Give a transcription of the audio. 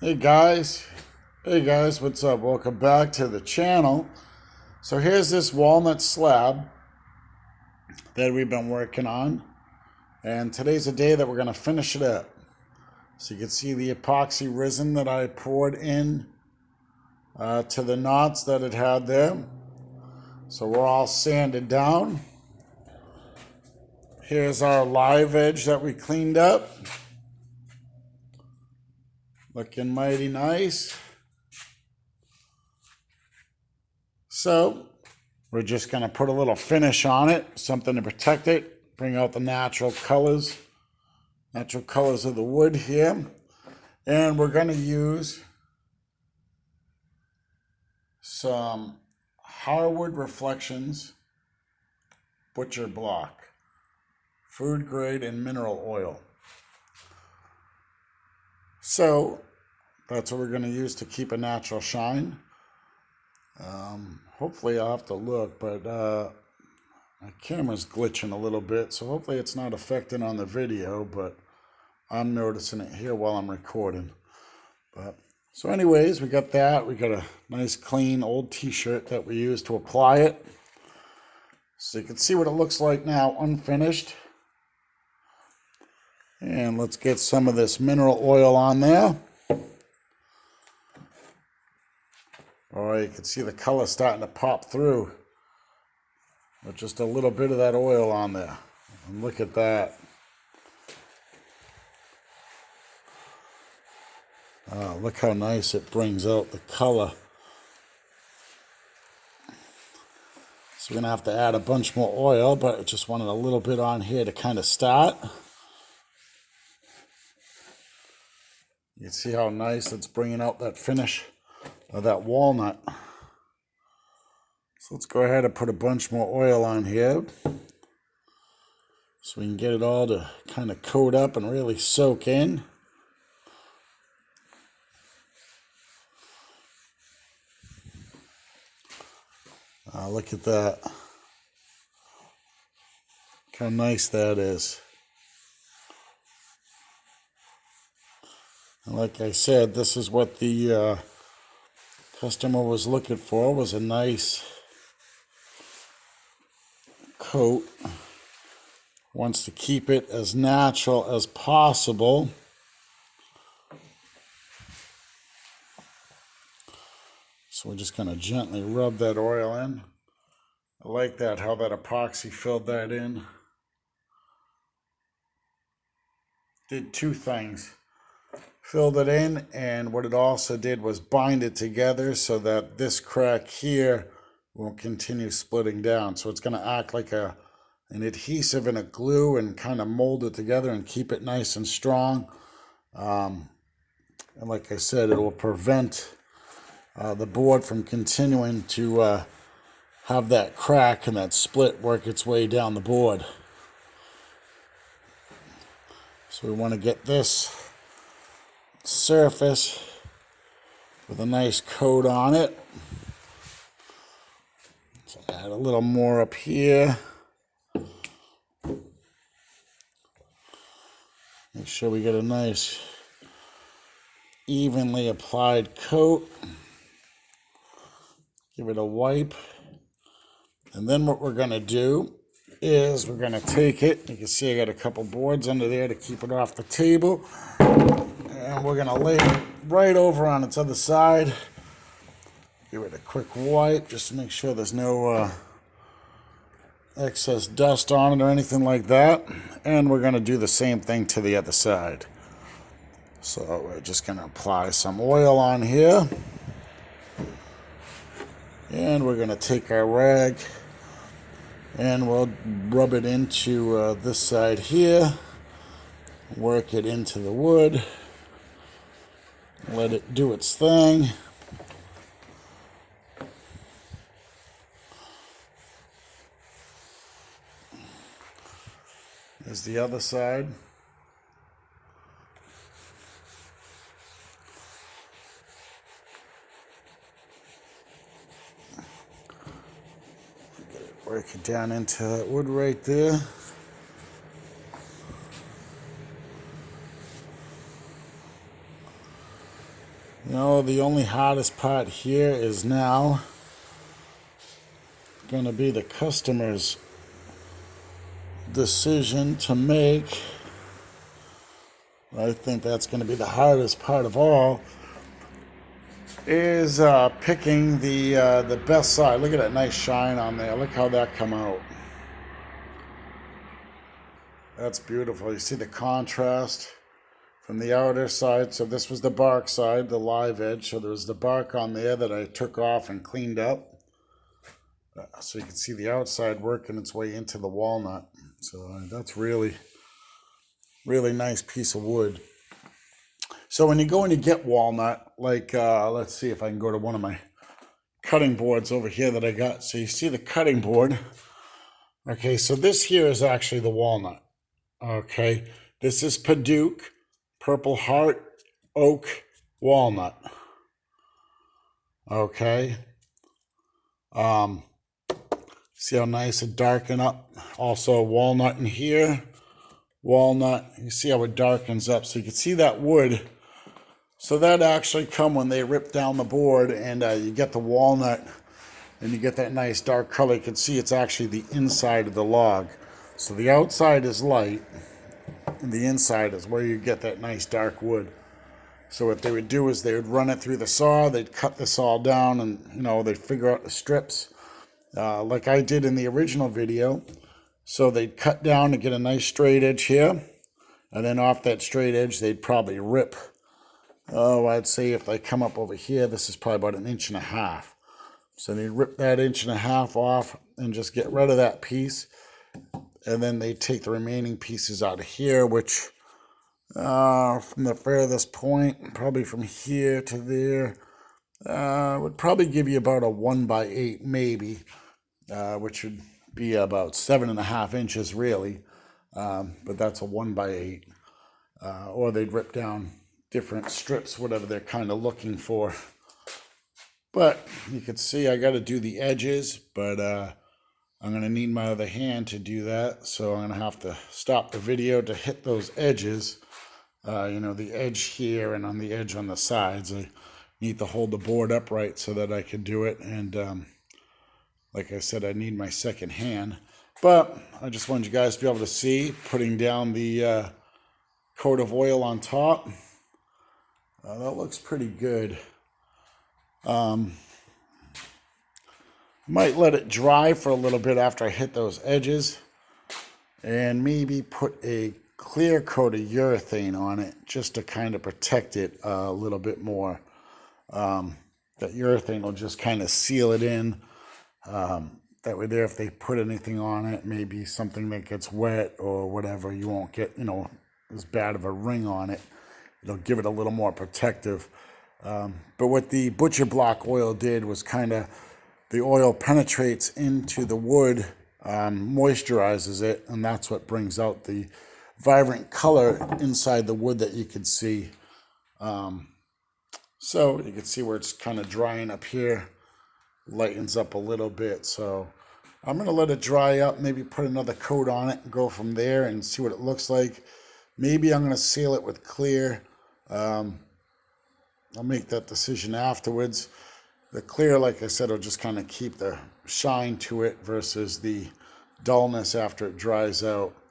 Hey guys, what's up? Welcome back to the channel. So here's this walnut slab that we've been working on, and today's the day that we're going to finish it up. So you can see the epoxy resin that I poured in to the knots that it had there. So we're all sanded down. Here's our live edge that we cleaned up. Looking mighty nice. So we're just going to put a little finish on it, something to protect it, bring out the natural colors of the wood here. And we're going to use some Hardwood Reflections Butcher Block, food grade and mineral oil. So that's what we're going to use to keep a natural shine. Hopefully I'll have to look, but my camera's glitching a little bit, so hopefully it's not affecting on the video, but I'm noticing it here while I'm recording. So anyways, we got that. We got a nice clean old t-shirt that we use to apply it. So you can see what it looks like now unfinished. And let's get some of this mineral oil on there. Oh, you can see the color starting to pop through with just a little bit of that oil on there. And look at that. Look how nice it brings out the color. So we're going to have to add a bunch more oil, but I just wanted a little bit on here to kind of start. You can see how nice it's bringing out that finish of that walnut. So let's go ahead and put a bunch more oil on here so we can get it all to kind of coat up and really soak in. Look at that. Look how nice that is. And like I said, this is what the customer was looking for, was a nice coat. Wants to keep it as natural as possible. So we're just going to gently rub that oil in. I like that, how that epoxy filled that in. Did two things. Filled it in, and what it also did was bind it together so that this crack here won't continue splitting down. So it's going to act like an adhesive and a glue and kind of mold it together and keep it nice and strong. And like I said, it will prevent the board from continuing to have that crack and that split work its way down the board. So we want to get this surface with a nice coat on it. So add a little more up here. Make sure we get a nice evenly applied coat. Give it a wipe. And then what we're going to do is we're going to take it. You can see I got a couple boards under there to keep it off the table. And we're going to lay it right over on its other side. Give it a quick wipe just to make sure there's no excess dust on it or anything like that. And we're going to do the same thing to the other side. So we're just going to apply some oil on here. And we're going to take our rag and we'll rub it into this side here. Work it into the wood. Let it do its thing. There's the other side. Work it down into that wood right there. You know, the only hardest part here is now going to be the customer's decision to make. I think that's going to be the hardest part of all, is picking the best side. Look at that nice shine on there. Look how that come out. That's beautiful. You see the contrast from the outer side. So this was the bark side, the live edge. So there was the bark on there that I took off and cleaned up. So you can see the outside working its way into the walnut. So that's really, really nice piece of wood. So when you go and you get walnut, like, let's see if I can go to one of my cutting boards over here that I got. So you see the cutting board. Okay, so this here is actually the walnut. Okay, this is Paduke, Purple Heart, Oak, Walnut. Okay. See how nice it darken up? Also walnut in here. Walnut. You see how it darkens up. So you can see that wood. So that actually come when they rip down the board and you get the walnut and you get that nice dark color. You can see it's actually the inside of the log. So the outside is light and the inside is where you get that nice dark wood. So what they would do is they would run it through the saw. They'd cut this all down and, you know, they'd figure out the strips. Like I did in the original video. So they'd cut down to get a nice straight edge here. And then off that straight edge, they'd probably rip. Oh, I'd say if they come up over here, this is probably about 1.5 inches. So they'd rip that 1.5 inches off and just get rid of that piece. And then they take the remaining pieces out of here, which from the furthest point, probably from here to there, would probably give you about a 1x8 maybe, which would be about 7.5 inches really, but that's a 1x8. Or they'd rip down different strips, whatever they're kind of looking for. But you can see I got to do the edges, but I'm going to need my other hand to do that, so I'm going to have to stop the video to hit those edges. You know, the edge here and on the edge on the sides. I need to hold the board upright so that I can do it. And like I said, I need my second hand. But I just wanted you guys to be able to see, putting down the coat of oil on top. That looks pretty good. Might let it dry for a little bit after I hit those edges. And maybe put a clear coat of urethane on it just to kind of protect it a little bit more. That urethane will just kind of seal it in. That way there, if they put anything on it, maybe something that gets wet or whatever, you won't get, you know, as bad of a ring on it. It'll give it a little more protective. But what the butcher block oil did was kind of, the oil penetrates into the wood, moisturizes it, and that's what brings out the vibrant color inside the wood that you can see. So you can see where it's kind of drying up here, lightens up a little bit. So I'm going to let it dry up, maybe put another coat on it and go from there and see what it looks like. Maybe I'm going to seal it with clear. I'll make that decision afterwards. The clear, like I said, will just kind of keep the shine to it versus the dullness after it dries out.